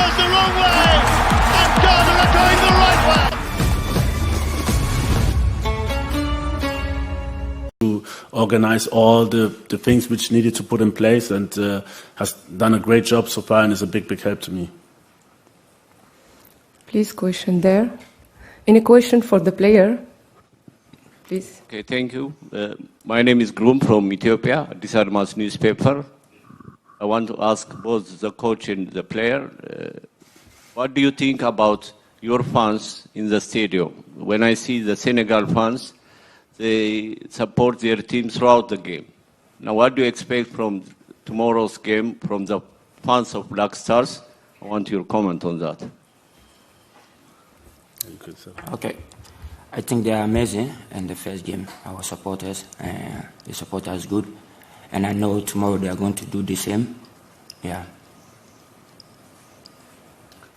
goes the wrong way, and Ghana are going the right way. To organize all the things which needed to put in place, and has done a great job so far, and is a big help to me. Please, question there. Any question for the player? Please. Okay, thank you. My name is Groom from Ethiopia, Disarmas newspaper. I want to ask both the coach and the player, what do you think about your fans in the stadium? When I see the Senegal fans, they support their team throughout the game. Now, what do you expect from tomorrow's game from the fans of Black Stars? I want your comment on that. Okay. I think they are amazing in the first game, our supporters. They support us good. And I know tomorrow they are going to do the same. Yeah.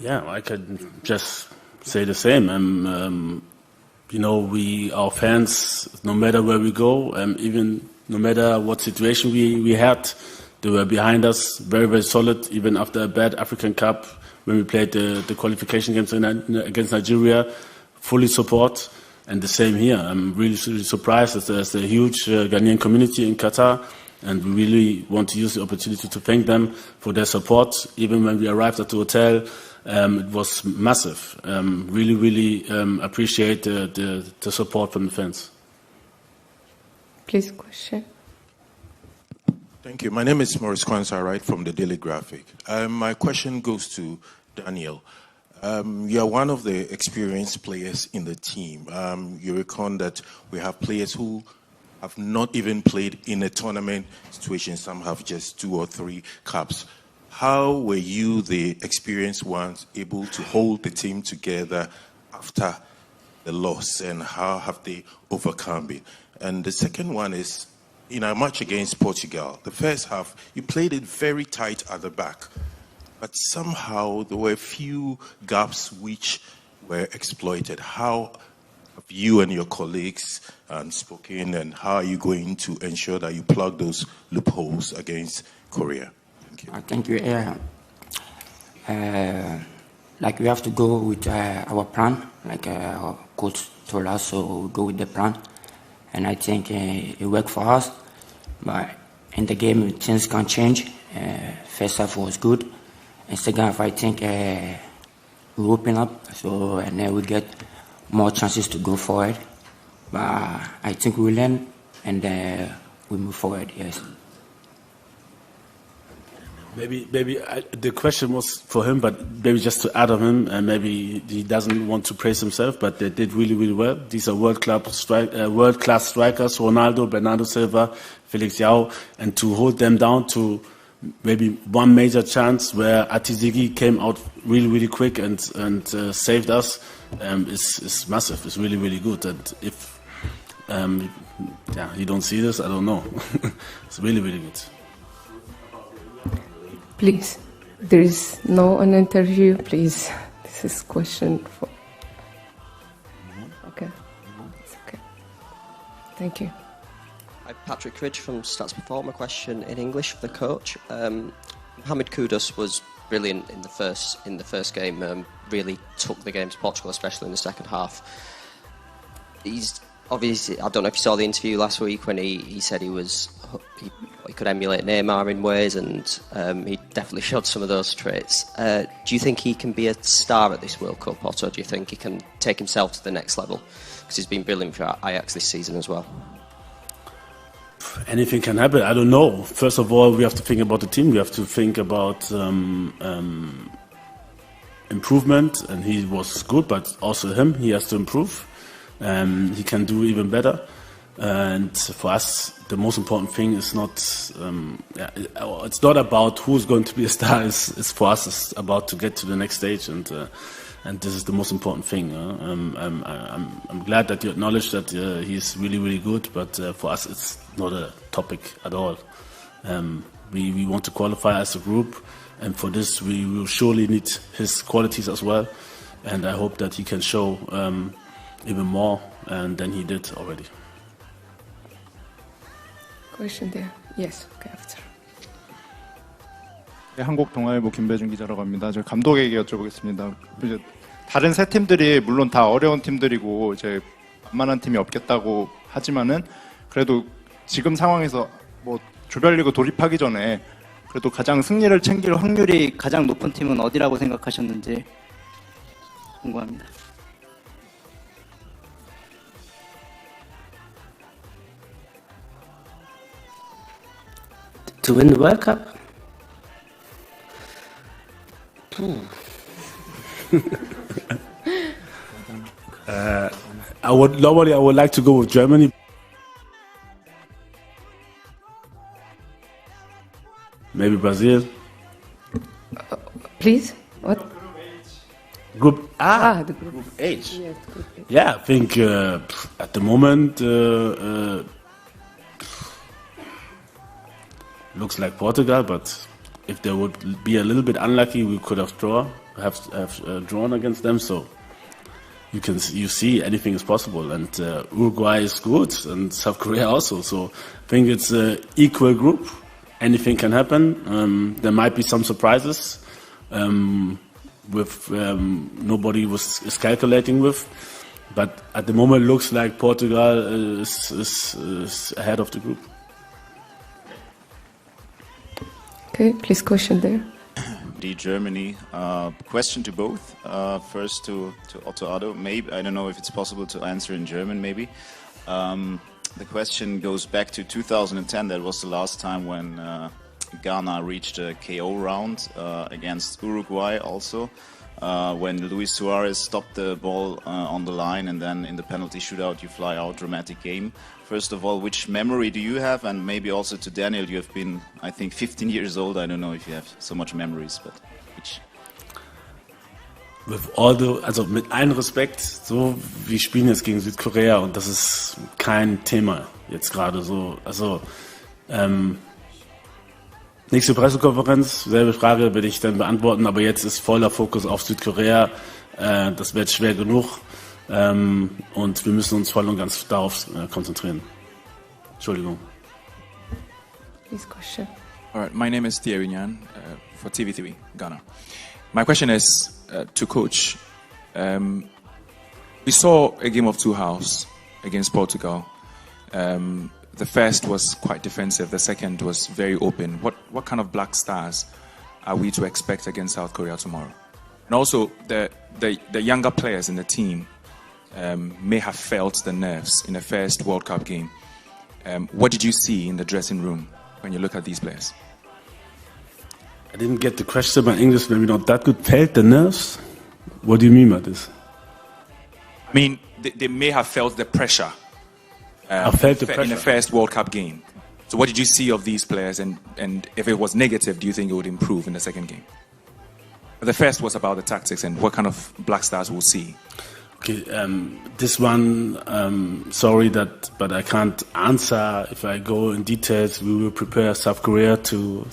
Yeah, I can just say the same. You know, our fans, no matter where we go, even no matter what situation we had, they were behind us, very solid, even after a bad African Cup, when we played the qualification games against Nigeria, fully support. And the same here. I'm really surprised that there's a huge Ghanaian community in Qatar, and we really want to use the opportunity to thank them for their support. Even when we arrived at the hotel, it was massive. Really appreciate the support from the fans. Please, question. Thank you. My name is Maurice Kwanzaa, right from the Daily Graphic. My question goes to Daniel. You are one of the experienced players in the team. You reckon that we have players who have not even played in a tournament situation. Some have just 2 or 3 caps. How were you, the experienced ones, able to hold the team together after the loss, and how have they overcome it? And the second one is, in our match against Portugal, the first half, you played it very tight at the back. But somehow there were a few gaps which were exploited. How have you and your colleagues spoken, and how are you going to ensure that you plug those loopholes against Korea? Thank you. Thank you. Like we have to go with our plan, like our coach told us, so we go with the plan. And I think it worked for us. But in the game, things can change. First half was good. And second half, I think we open up, so and then we get more chances to go forward. But I think we learn and we move forward. Yes. Maybe the question was for him, but maybe just to add on him, and maybe he doesn't want to praise himself, but they did really well. These are world-class strikers: Ronaldo, Bernardo Silva, Felix Yao, and to hold them down to maybe one major chance where Atizigi came out really quick and saved us is massive. It's really good. And if you don't see this, I don't know. It's really good. Please, there is no an interview. Please, this is question for. Okay, it's okay. Thank you. Hi, Patrick Ridge from Stats Performer. Question in English for the coach. Mohamed Kudus was brilliant in the first game. Really took the game to Portugal, especially in the second half. He's obviously, I don't know if you saw the interview last week when he said he could emulate Neymar in ways, and he definitely showed some of those traits. Do you think he can be a star at this World Cup, Otto? Do you think he can take himself to the next level? Because he's been brilliant for Ajax this season as well. Anything can happen. I don't know. First of all, we have to think about the team. We have to think about improvement, and he was good, but also he has to improve. He can do even better. And for us, the most important thing is not. It's not about who's going to be a star. It's for us. It's about to get to the next stage, and this is the most important thing. I'm glad that you acknowledge that he's really good. But for us, it's not a topic at all. We want to qualify as a group, and for this, we will surely need his qualities as well. And I hope that he can show even more than he did already. Question there. Yes, okay, after. 네, 한국동아일보 김배준 기자라고 합니다. 저 감독에게 여쭤보겠습니다. 이제 다른 세 팀들이 물론 다 어려운 팀들이고 이제 만만한 팀이 없겠다고 하지만은 그래도 지금 상황에서 뭐 조별리그 돌입하기 전에 그래도 가장 승리를 챙길 확률이 가장 높은 팀은 어디라고 생각하셨는지 궁금합니다. To win the World Cup? I would like to go with Germany. Maybe Brazil. Please? What? Group The group. Group H. Yes, group H. Yeah, I think at the moment looks like Portugal, but if they would be a little bit unlucky, we could have drawn against them. So you see anything is possible, and Uruguay is good, and South Korea also. So I think it's an equal group. Anything can happen. There might be some surprises with nobody is calculating with, but at the moment it looks like Portugal is ahead of the group. Okay, please question there. Germany. Question to both. First to Otto Addo. Maybe I don't know if it's possible to answer in German. Maybe the question goes back to 2010. That was the last time when Ghana reached a KO round against Uruguay. Also, when Luis Suarez stopped the ball on the line, and then in the penalty shootout you fly out. Dramatic game. First of all, which memory do you have? And maybe also to Daniel, you have been, I think, 15 years old. I don't know if you have so much memories, but which? Also mit allem Respekt, so wir spielen jetzt gegen Südkorea und das ist kein Thema jetzt gerade so. Also nächste Pressekonferenz, selbe Frage werde ich dann beantworten, aber jetzt ist voller Fokus auf Südkorea. Das wird schwer genug. Und wir müssen uns voll und ganz darauf konzentrieren. Entschuldigung. Please question. All right, my name is Thierry Nyan for TV3 Ghana. My question is to Coach. We saw a game of two halves against Portugal. The first was quite defensive. The second was very open. What kind of black stars are we to expect against South Korea tomorrow? And also the younger players in the team may have felt the nerves in the first World Cup game. What did you see in the dressing room when you look at these players? I didn't get the question. My English maybe not that good. Felt the nerves? What do you mean by this? I mean, they may have felt the pressure. I felt the pressure in the first World Cup game. So what did you see of these players? And if it was negative, do you think it would improve in the second game? The first was about the tactics and what kind of black stars we'll see. Okay, this one, sorry but I can't answer. If I go in details, we will prepare South Korea to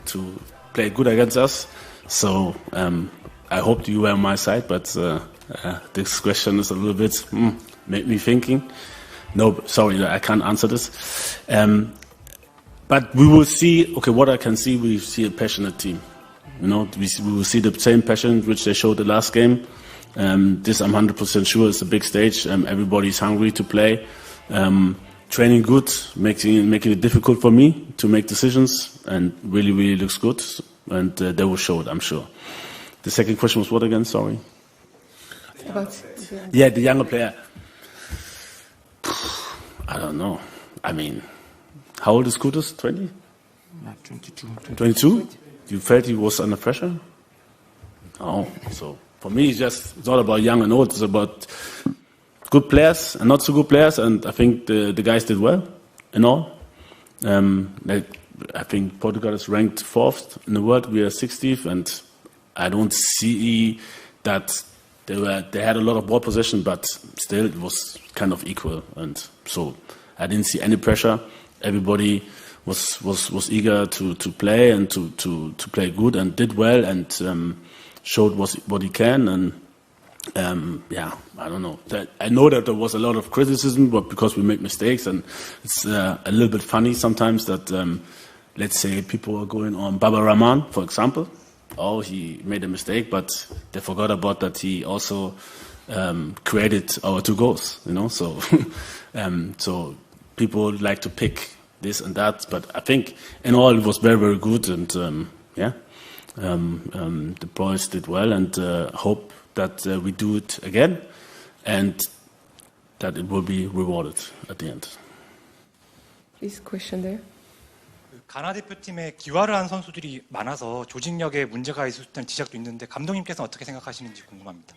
play good against us. So I hope you were on my side, but this question is a little bit made me thinking. No, sorry, I can't answer this. But we will see. Okay, what I can see, we see a passionate team. You know, we will see the same passion which they showed the last game. This I'm 100% sure is a big stage. Everybody's hungry to play. Training good, making it difficult for me to make decisions, and really looks good. And they will show it, I'm sure. The second question was what again? Sorry. Yeah, the younger player. I don't know. I mean, how old is Kudus? 20? 22. 22? You felt he was under pressure? Oh, so for me, it's not about young and old. It's about good players and not so good players. And I think the guys did well in all. I think Portugal is ranked 4th in the world. We are 60th, and I don't see that they had a lot of ball possession, but still it was kind of equal. And so I didn't see any pressure. Everybody was eager to play and to play good and did well and showed what he can. And yeah, I don't know. I know that there was a lot of criticism, but because we make mistakes, and it's a little bit funny sometimes that let's say people are going on Baba Rahman, for example, oh, he made a mistake, but they forgot about that he also created our 2 goals, you know. So, so people like to pick this and that, but I think in all it was very, very good, and the boys did well, and hope that we do it again, and that it will be rewarded at the end. Please, question there. 가나 대표팀에 기화를 한 선수들이 많아서 조직력에 문제가 있을 수 있다는 지적도 있는데 감독님께서는 어떻게 생각하시는지 궁금합니다.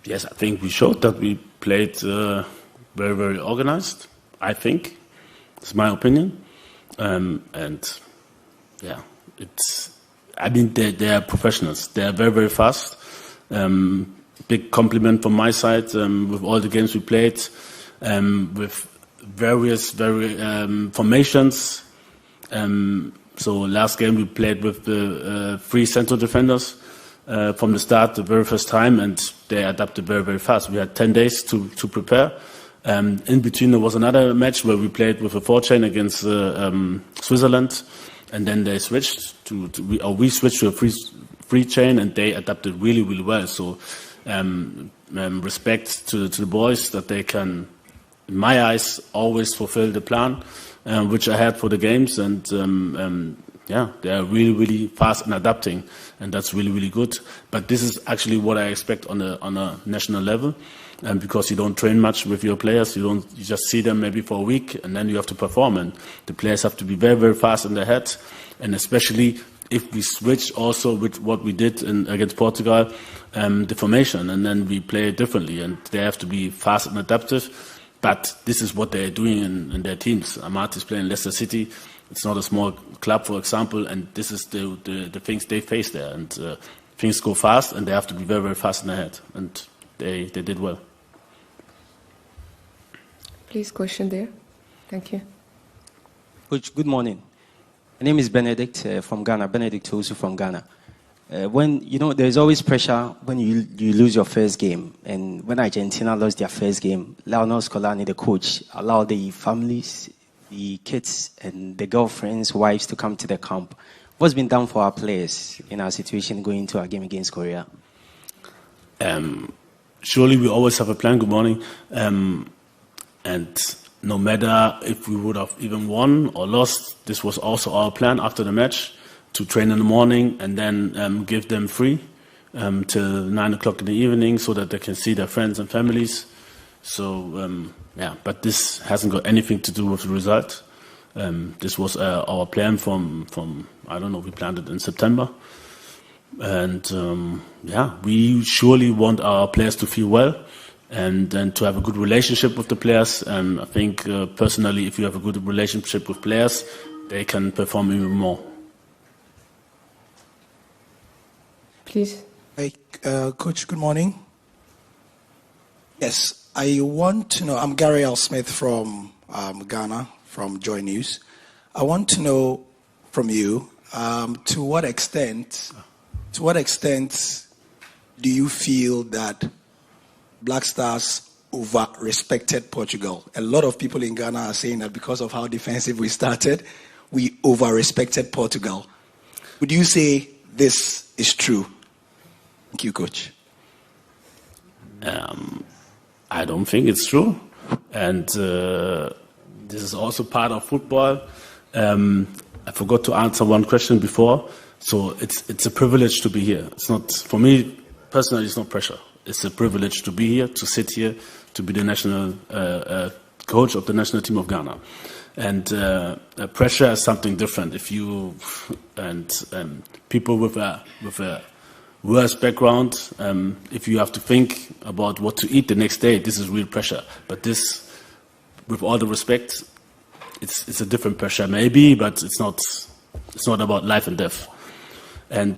Yes, I think we showed that we played very, very organized. I think it's my opinion, and yeah, it's. I mean, they are professionals. They are very, very fast. Big compliment from my side with all the games we played, with various formations. So last game we played with the 3 central defenders from the start, the very first time, and they adapted very, very fast. We had 10 days to prepare. In between there was another match where we played with a 4-chain against Switzerland, and then they switched we switched to a 3-chain, and they adapted really, really well. So respect to the boys that they can, in my eyes, always fulfill the plan which I had for the games, and they are really, really fast in adapting, and that's really, really good. But this is actually what I expect on a national level, because you don't train much with your players. You just see them maybe for a week, and then you have to perform. And the players have to be very, very fast in their head, and especially if we switch also with what we did against Portugal, the formation, and then we play it differently, and they have to be fast and adaptive. But this is what they're doing in their teams. Amartey is playing Leicester City. It's not a small club, for example, and this is the things they face there. And things go fast, and they have to be very, very fast in their head. And they did well. Please, question there. Thank you. Coach, good morning. My name is Benedict from Ghana, Benedict Osu from Ghana. When, there's always pressure when you lose your first game. And when Argentina lost their first game, Lionel Scolani, the coach, allowed the families, the kids, and the girlfriends, wives to come to the camp. What's been done for our players in our situation going into our game against Korea? Surely we always have a plan. Good morning. And no matter if we would have even won or lost, this was also our plan after the match, to train in the morning and then give them free till 9 o'clock in the evening so that they can see their friends and families. So, but this hasn't got anything to do with the result. This was our plan from I don't know, we planned it in September. And we surely want our players to feel well and then to have a good relationship with the players. I think personally, if you have a good relationship with players, they can perform even more. Please. Hey, Coach, good morning. Yes, I want to know, I'm Gary L. Smith from Ghana, from Joy News. I want to know from you, to what extent do you feel that Black Stars over-respected Portugal? A lot of people in Ghana are saying that because of how defensive we started, we over-respected Portugal. Would you say this is true? Thank you, Coach. I don't think it's true. And this is also part of football. I forgot to answer one question before. So it's a privilege to be here. It's not, for me personally, it's not pressure. It's a privilege to be here, to sit here, to be the national coach of the national team of Ghana. And pressure is something different. If you and people with a worse background, if you have to think about what to eat the next day, this is real pressure. But this, with all the respect, it's a different pressure maybe, but it's not about life and death. And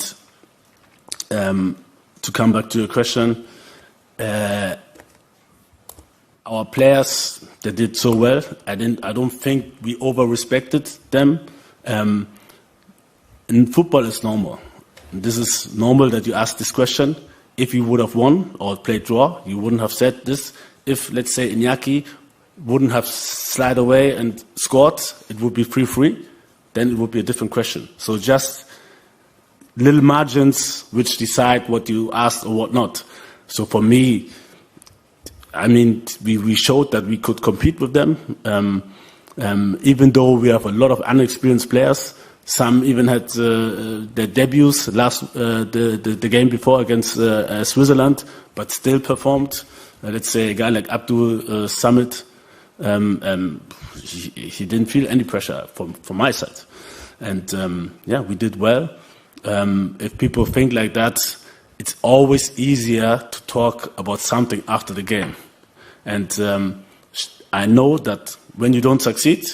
to come back to your question, our players, they did so well. I don't think we over-respected them. In football, it's normal. This is normal that you ask this question. if you would have won or played draw, you wouldn't have said this. If, let's say, Iñaki wouldn't have slid away and scored, it would be 3-3, then it would be a different question. So just little margins which decide what you asked or what not. So for me, I mean, we showed that we could compete with them, even though we have a lot of unexperienced players. Some even had their debuts the game before against Switzerland, but still performed. Let's say a guy like Abdul Samit, he didn't feel any pressure from my side. And yeah, we did well. If people think like that, it's always easier to talk about something after the game. And I know that when you don't succeed,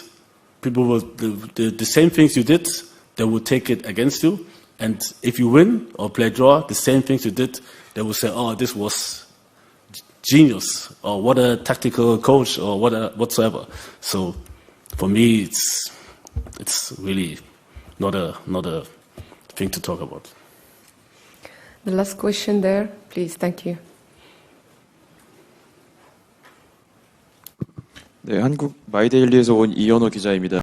people will, the same things you did, they will take it against you. And if you win or play draw, the same things you did, they will say, oh, this was genius, or what a tactical coach, or whatsoever. So for me, it's really not a thing to talk about. The last question there, please. Thank you. 네, 한국 마이데일리에서 온 이현호 기자입니다.